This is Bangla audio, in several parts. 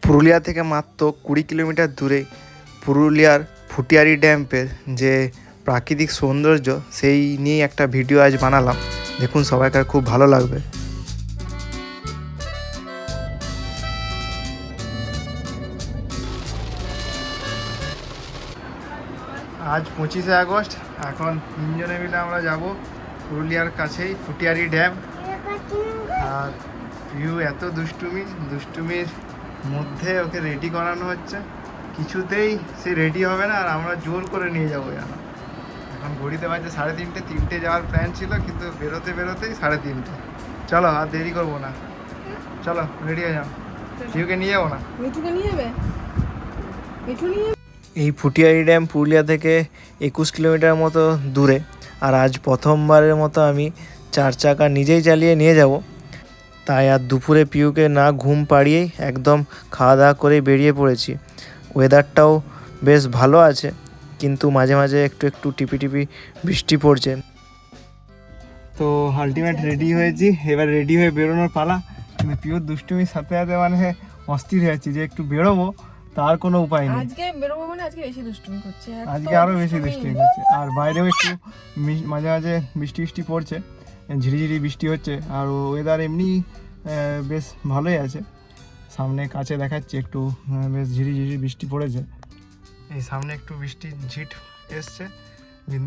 পুরুলিয়া থেকে মাত্র 20 কিলোমিটার দূরে পুরুলিয়ার ফুটিয়ারি ড্যামের যে প্রাকৃতিক সৌন্দর্য সেই নিয়ে একটা ভিডিও আজ বানালাম। দেখুন, সবাইকার খুব ভালো লাগবে। আজ 25শে আগস্ট। এখন তিনজনে মিলে আমরা যাব পুরুলিয়ার কাছেই ফুটিয়ারি ড্যাম। আর ভিউ এত দুষ্টুমির মধ্যে ওকে রেডি করানো হচ্ছে, কিছুতেই সে রেডি হবে না, আর আমরা জোর করে নিয়ে যাবো যেন। এখন ঘড়িতে বাজে 3:30, 3টে যাওয়ার প্ল্যান ছিল, কিন্তু বেরোতেই 3:30। চলো, আর দেরি করবো না, চলো রেডি হয়ে যাও। কেউকে নিয়ে যাবো না, মিঠুকে নিয়ে যাবে। এই ফুটিয়ারি ড্যাম পুরুলিয়া থেকে 21 কিলোমিটার মতো দূরে। আর আজ প্রথমবারের মতো আমি 4 চাকা নিজেই চালিয়ে নিয়ে যাব। তাই আর দুপুরে পিউকে না ঘুম পাড়িয়েই একদম খাওয়া দাওয়া করে বেরিয়ে পড়েছি। ওয়েদারটাও বেশ ভালো আছে, কিন্তু মাঝে মাঝে একটু টিপি বৃষ্টি পড়ছে। তো আলটিমেট রেডি হয়েছি, এবার রেডি হয়ে বেরোনোর পালা। কিন্তু পিউর দুষ্টুমির সাথে মানে অস্থির হয়ে যাচ্ছি যে একটু বেরোবো, তার কোনো উপায় নেই। আজকে বেরোবো মানে আজকে বেশি দুষ্টুমি করছে, আজকে আরো বেশি দুষ্টুমি করছে। আর বাইরেও একটু মাঝে মাঝে বৃষ্টি পড়ছে, ঝিরিঝিরি বৃষ্টি হচ্ছে। আর ওয়েদার এমনি বেশ ভালোই আছে। সামনে কাছে দেখাচ্ছে একটু বেশ ঝিরিঝিরি বৃষ্টি পড়েছে। এই সামনে একটু বৃষ্টির ঝিট এসছে,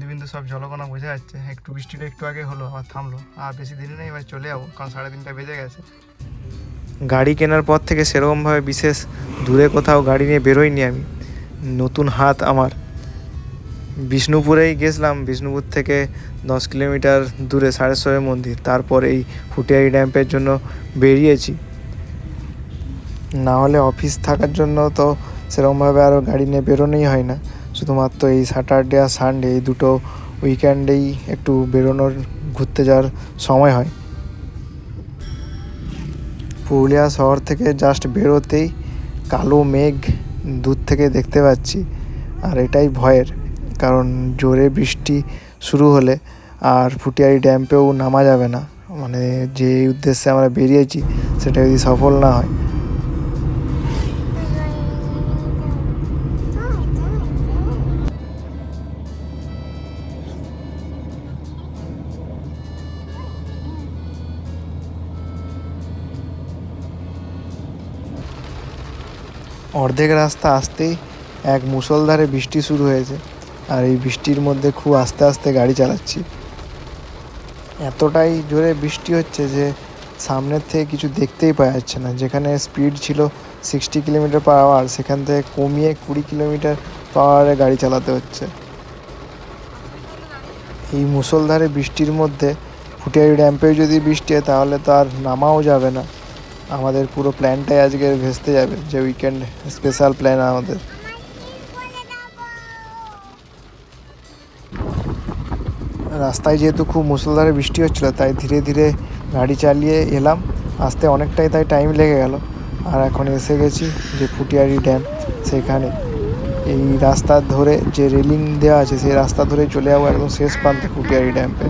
বিন্দু সব জলকণা বোঝা যাচ্ছে। একটু বৃষ্টিটা একটু আগে হলো, আবার থামলো। আর বেশি দেরি নেই, এবার চলে যাবো, কারণ 3:30 বেজে গেছে। গাড়ি কেনার পর থেকে সেরকমভাবে বিশেষ দূরে কোথাও গাড়ি নিয়ে বেরোইনি আমি। নতুন হাত আমার। বিষ্ণুপুরেই গেছিলাম, বিষ্ণুপুর থেকে 10 কিলোমিটার দূরে সারেশ্বরের মন্দির। তারপর এই ফুটিয়ারি ড্যামের জন্য বেরিয়েছি। না হলে অফিস থাকার জন্য তো সেরকমভাবে আরও গাড়ি নিয়ে বেরোনোই হয় না। শুধুমাত্র এই স্যাটারডে আর সানডে, এই দুটো উইকেন্ডেই একটু বেরোনোর, ঘুরতে যাওয়ার সময় হয়। পুরুলিয়া শহর থেকে জাস্ট বেরোতেই কালো মেঘ দূর থেকে দেখতে পাচ্ছি। আর এটাই ভয়ের, কারণ জোরে বৃষ্টি শুরু হলে আর ফুটিয়ারি ড্যামেও নামা যাবে না। মানে যে উদ্দেশ্যে আমরা বেরিয়েছি সেটা যদি সফল না হয়। অর্ধেক রাস্তা আসতেই এক মুষলধারে বৃষ্টি শুরু হয়েছে। আর এই বৃষ্টির মধ্যে খুব আস্তে আস্তে গাড়ি চালাচ্ছি। এতটাই জোরে বৃষ্টি হচ্ছে যে সামনের থেকে কিছু দেখতেই পাওয়া যাচ্ছে না। যেখানে স্পিড ছিল 60 কিলোমিটার পার আওয়ার, সেখান থেকে কমিয়ে 20 কিলোমিটার পার আওয়ারে গাড়ি চালাতে হচ্ছে। এই মুষলধারে বৃষ্টির মধ্যে ফুটিয়ারি ড্যামেও যদি বৃষ্টি হয়, তাহলে তো আর নামাও যাবে না। আমাদের পুরো প্ল্যানটাই আজকে ভেস্তে যাবে, যে উইকেন্ড স্পেশাল প্ল্যান আমাদের। রাস্তায় যেহেতু খুব মুষলধারে বৃষ্টি হচ্ছিল, তাই ধীরে ধীরে গাড়ি চালিয়ে এলাম। আসতে অনেকটাই তাই টাইম লেগে গেল। আর এখন এসে গেছি যে ফুটিয়ারি ড্যাম, সেখানে এই রাস্তা ধরে যে রেলিং দেওয়া আছে, সেই রাস্তা ধরে চলে যাবো একদম শেষ প্রান্তে ফুটিয়ারি ড্যামে।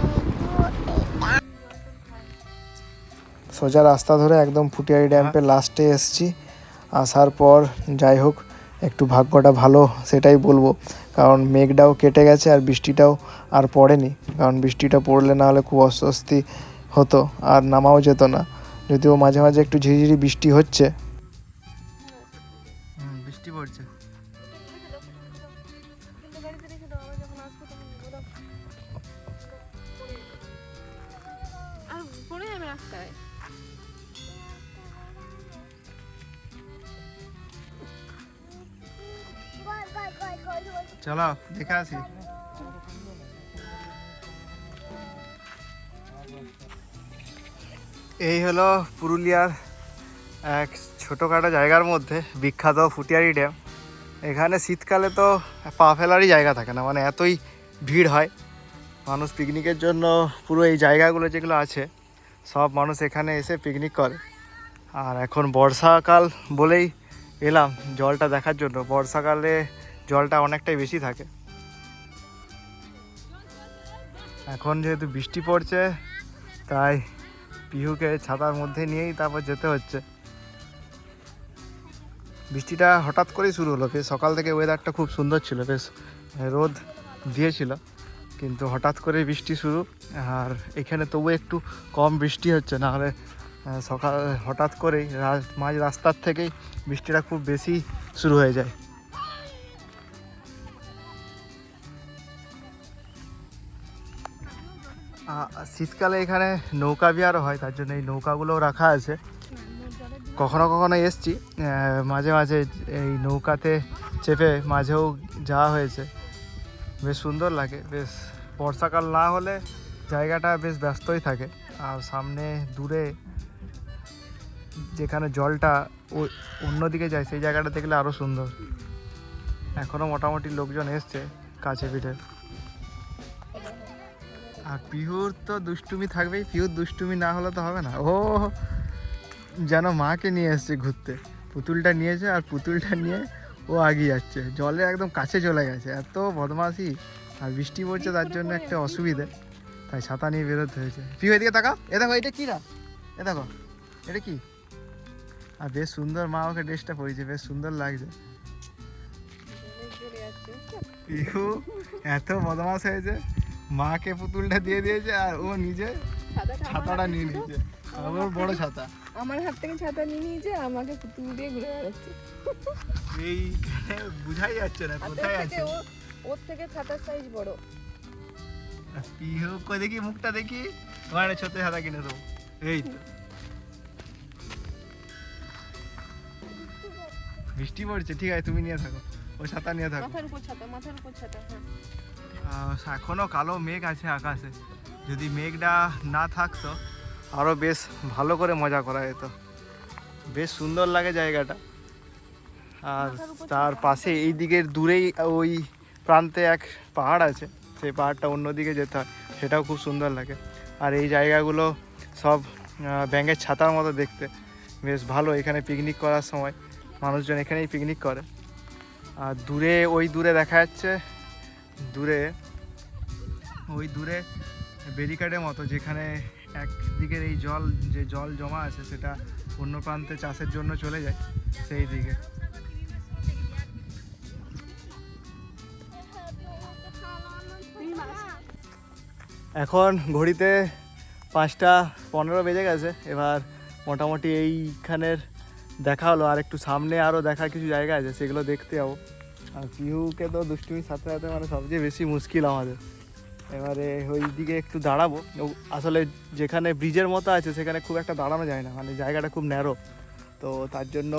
সোজা রাস্তা ধরে একদম ফুটিয়ারি ড্যামে লাস্টে এসছি। আসার পর যাই হোক, একটু ভাগ্যটা ভালো সেটাই বলবো, কারণ মেঘটাও কেটে গেছে আর বৃষ্টিটাও আর পড়েনি। কারণ বৃষ্টিটা পড়লে না হলে খুব অস্বস্তি হতো, আর নামাও যেত না। যদিও মাঝে মাঝে একটু ঝিরিঝিরি বৃষ্টি হচ্ছে, বৃষ্টি পড়ছে। চলো দেখে আসি। এই হলো পুরুলিয়ার এক ছোটোখাটো জায়গার মধ্যে বিখ্যাত ফুটিয়ারি ড্যাম। এখানে শীতকালে তো পা ফেলারই জায়গা থাকে না, মানে এতই ভিড় হয়। মানুষ পিকনিকের জন্য পুরো এই জায়গাগুলো যেগুলো আছে, সব মানুষ এখানে এসে পিকনিক করে। আর এখন বর্ষাকাল বলেই এলাম জলটা দেখার জন্য। বর্ষাকালে জলটা অনেকটাই বেশি থাকে। এখন যেহেতু বৃষ্টি পড়ছে, তাই পিহুকে ছাতার মধ্যে নিয়েই তারপর যেতে হচ্ছে। বৃষ্টিটা হঠাৎ করেই শুরু হলো। বেশ সকাল থেকে ওয়েদারটা খুব সুন্দর ছিল, বেশ রোদ দিয়েছিল, কিন্তু হঠাৎ করে বৃষ্টি শুরু। আর এখানে তবু একটু কম বৃষ্টি হচ্ছে, নাহলে সকাল হঠাৎ করেই মাঝ রাস্তার থেকেই বৃষ্টিটা খুব বেশি শুরু হয়ে যায়। শীতকালে এখানে নৌকা বিহারও হয়, তার জন্য এই নৌকাগুলোও রাখা আছে। কখনো কখনো এসছি, মাঝে মাঝে এই নৌকাতে চেপে মাঝেও যাওয়া হয়েছে, বেশ সুন্দর লাগে। বেশ বর্ষাকাল না হলে জায়গাটা বেশ ব্যস্তই থাকে। আর সামনে দূরে যেখানে জলটা অন্যদিকে যায় সেই জায়গাটা দেখলে আরও সুন্দর। এখনও মোটামুটি লোকজন এসছে কাছে পিঠে। আর পিহুর তো দুষ্টুমি থাকবেই, পিহুর দুষ্টুমি না হলে তো হবে না। ও যেন মাকে নিয়ে এসছে ঘুরতে, পুতুলটা নিয়েছে আর পুতুলটা নিয়ে ও আগিয়ে যাচ্ছে, জলে একদম কাছে চলে গেছে, এত বদমাশি। আর বৃষ্টি পড়ছে তার জন্য একটা অসুবিধে, তাই ছাতা নিয়ে বেরোতে হয়েছে। পিহু এদিকে তাকাও, এ দেখো এটা কী না, এ দেখো এটা কি। আর বেশ সুন্দর মা ওকে ড্রেসটা পরেছে, বেশ সুন্দর লাগছে। পিহু এত বদমাশ হয়েছে, মাকে পুতুলটা দিয়ে দিয়েছে আর ও নিজে ছাতাটা নিয়ে নিয়েছে। আমার বড় ছাতা, আমার হাত থেকে ছাতা নিয়ে নিয়েছে, আমাকে পুতুল দিয়ে ঘুরে বেড়াচ্ছে। এই বুঝাই যাচ্ছে না কোথায় আছে। ওর থেকে ছাতার সাইজ বড়। পিহু কই দেখি মুখটা দেখি, তোমার একটা ছোট ছাতা কিনে দেবো। এই তো বৃষ্টি পড়ছে, ঠিক আছে তুমি নিয়ে থাকো, ও ছাতা নিয়ে থাকো। মাথার উপর ছাতা, মাথার উপর ছাতা। এখনো কালো মেঘ আছে আকাশে, যদি মেঘটা না থাকতো আরও বেশ ভালো করে মজা করা যেত। বেশ সুন্দর লাগে জায়গাটা। আর তার পাশে এই দিকের দূরেই ওই প্রান্তে এক পাহাড় আছে, সেই পাহাড়টা অন্যদিকে যেতে হয়, সেটাও খুব সুন্দর লাগে। আর এই জায়গাগুলো সব ব্যাঙের ছাতার মতো দেখতে, বেশ ভালো। এখানে পিকনিক করার সময় মানুষজন এখানেই পিকনিক করে। আর দূরে ওই দূরে দেখা যাচ্ছে, ওই দূরে ব্যারিকেডের মতো, যেখানে একদিকের এই জল জমা আছে সেটা অন্য প্রান্তে চাষের জন্য চলে যায় সেই দিকে। এখন ঘড়িতে 5:15 বেজে গেছে। এবার মোটামুটি এইখানের দেখা হলো, আর একটু সামনে আরও দেখার কিছু জায়গা আছে, সেগুলো দেখতে যাবো। আর পিহুকে তো দুষ্টুমির সাথে সাথে মানে সবচেয়ে বেশি মুশকিল আমাদের। এবারে ওই দিকে একটু দাঁড়াবো। আসলে যেখানে ব্রিজের মতো আছে সেখানে খুব একটা দাঁড়ানো যায় না, মানে জায়গাটা খুব ন্যারো, তো তার জন্য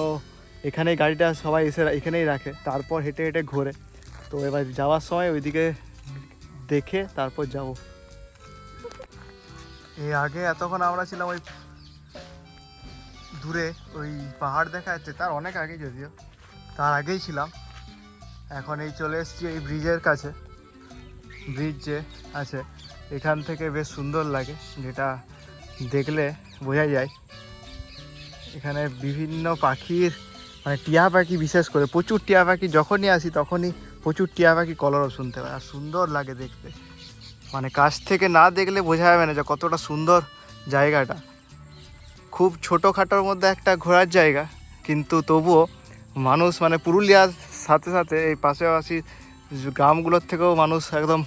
এখানেই গাড়িটা সবাই এসে এখানেই রাখে, তারপর হেঁটে হেঁটে ঘোরে। তো এবার যাওয়ার সময় ওইদিকে দেখে তারপর যাব। এই আগে এতক্ষণ আমরা ছিলাম ওই দূরে, ওই পাহাড় দেখা যাচ্ছে তার অনেক আগে, যদিও তার আগেই ছিলাম। এখন এই চলে এসেছি এই ব্রিজের কাছে। ব্রিজ যে আছে এখান থেকে বেশ সুন্দর লাগে, যেটা দেখলে বোঝা যায়। এখানে বিভিন্ন পাখির, মানে টিয়া পাখি বিশেষ করে প্রচুর টিয়া পাখি, যখনই আসি তখনই প্রচুর টিয়া পাখি কলরব শুনতে পাই, আর সুন্দর লাগে দেখতে। মানে কাছ থেকে না দেখলে বোঝা যাবে না যে কতটা সুন্দর জায়গাটা। খুব ছোটোখাটোর মধ্যে একটা ঘোরার জায়গা, কিন্তু তবুও মানুষ, মানে পুরুলিয়ার সাথে সাথে এই পাশাপাশি গ্রামগুলোর থেকেও মানুষ একদম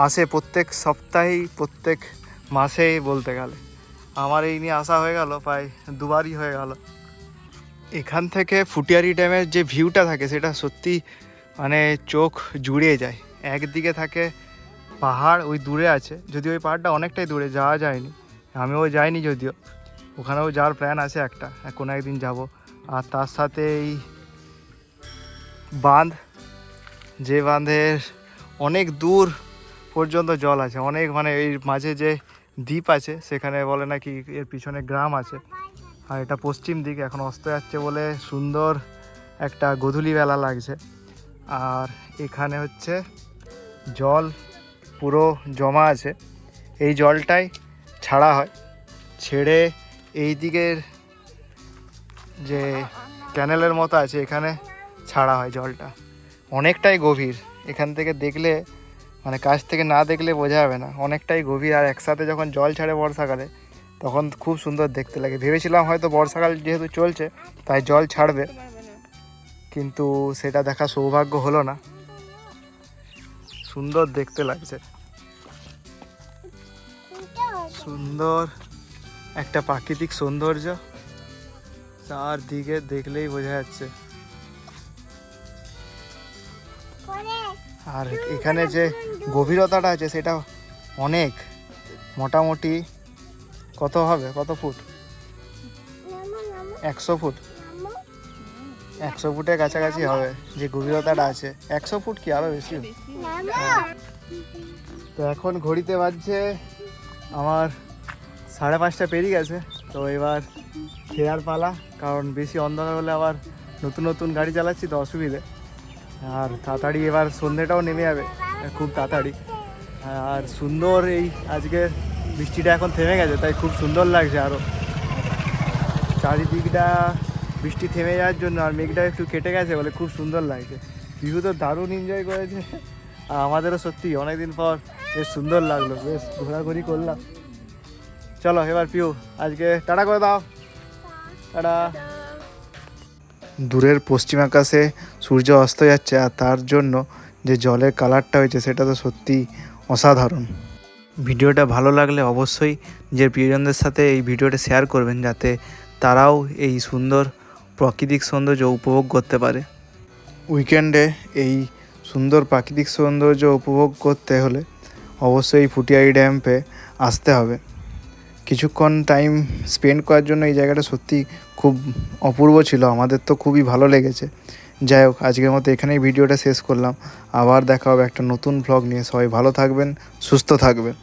আসে প্রত্যেক সপ্তাহেই, প্রত্যেক মাসেই বলতে গেলে। আমার এই নিয়ে আসা হয়ে গেল প্রায় দুবারই হয়ে গেল। এখান থেকে ফুটিয়ারি ড্যামের যে ভিউটা থাকে সেটা সত্যি মানে চোখ জুড়িয়ে যায়। একদিকে থাকে পাহাড়, ওই দূরে আছে, যদিও ওই পাহাড়টা অনেকটাই দূরে, যাওয়া যায়নি, আমিও যাইনি যদিও, ওখানেও যাওয়ার প্ল্যান আছে একটা, কোনো একদিন যাব। আর তার সাথে এই বাঁধ, যে বাঁধের অনেক দূর পর্যন্ত জল আছে, অনেক, মানে এই মাঝে যে দ্বীপ আছে সেখানে বলে নাকি এর পিছনে গ্রাম আছে। আর এটা পশ্চিম দিক, এখন অস্ত যাচ্ছে বলে সুন্দর একটা গোধূলি বেলা লাগছে। আর এখানে হচ্ছে জল পুরো জমা আছে, এই জলটাই ছাড়া হয়, ছেড়ে এই দিকের যে ক্যানেলের মতো আছে এখানে ছাড়া হয় জলটা। অনেকটাই গভীর, এখান থেকে দেখলে, মানে কাছ থেকে না দেখলে বোঝা যাবে না, অনেকটাই গভীর। আর একসাথে যখন জল ছাড়ে বর্ষাকালে তখন খুব সুন্দর দেখতে লাগে। ভেবেছিলাম হয়তো বর্ষাকাল যেহেতু চলছে তাই জল ছাড়বে, কিন্তু সেটা দেখা সৌভাগ্য হলো না। সুন্দর দেখতে লাগছে, সুন্দর একটা প্রাকৃতিক সৌন্দর্য চারদিকে দেখলেই বোঝা যাচ্ছে। আর এখানে যে গভীরতাটা আছে সেটা অনেক, মোটামুটি কত হবে, কত ফুট, 100 ফুট, 100 ফুটের কাছাকাছি হবে যে গভীরতাটা আছে। 100 ফুট কি আরো বেশি। তো এখন ঘড়িতে বাজছে আমার 5:30 পেরিয়ে গেছে। তো এবার ফেরার পালা, কারণ বেশি অন্ধকার হলে আবার নতুন নতুন গাড়ি চালাচ্ছি তো অসুবিধে। আর তাড়াতাড়ি এবার সন্ধ্যেটাও নেমে যাবে খুব তাড়াতাড়ি। আর সুন্দর এই আজকে বৃষ্টিটা এখন থেমে গেছে, তাই খুব সুন্দর লাগছে আরও চারিদিকটা বৃষ্টি থেমে যাওয়ার জন্য। আর মেঘটা একটু কেটে গেছে বলে খুব সুন্দর লাগছে। বিহু তো দারুণ এনজয় করেছে, আর আমাদেরও সত্যি অনেকদিন পর বেশ সুন্দর লাগলো, বেশ ঘোরাঘুরি করলাম। চলো এবার পিউ আজকে টাটা করে দাও, টাটা। দূরের পশ্চিম আকাশে সূর্য অস্ত যাচ্ছে, আর তার জন্য যে জলের কালারটা হয়েছে সেটা তো সত্যি অসাধারণ। ভিডিওটা ভালো লাগলে অবশ্যই নিজের প্রিয়জনদের সাথে এই ভিডিওটা শেয়ার করবেন, যাতে তারাও এই সুন্দর প্রাকৃতিক সৌন্দর্য উপভোগ করতে পারে। উইকেন্ডে এই সুন্দর প্রাকৃতিক সৌন্দর্য উপভোগ করতে হলে অবশ্যই এই ফুটিয়ারি ড্যামে আসতে হবে। কিছুক্ষণ টাইম স্পেন্ড করার জন্য এই জায়গাটা সত্যি খুব অপূর্ব ছিল, আমাদের তো খুবই ভালো লেগেছে। যাই হোক, আজকের মতো এখানেই ভিডিওটা শেষ করলাম। আবার দেখা হবে একটা নতুন ভ্লগ নিয়ে। সবাই ভালো থাকবেন, সুস্থ থাকবেন।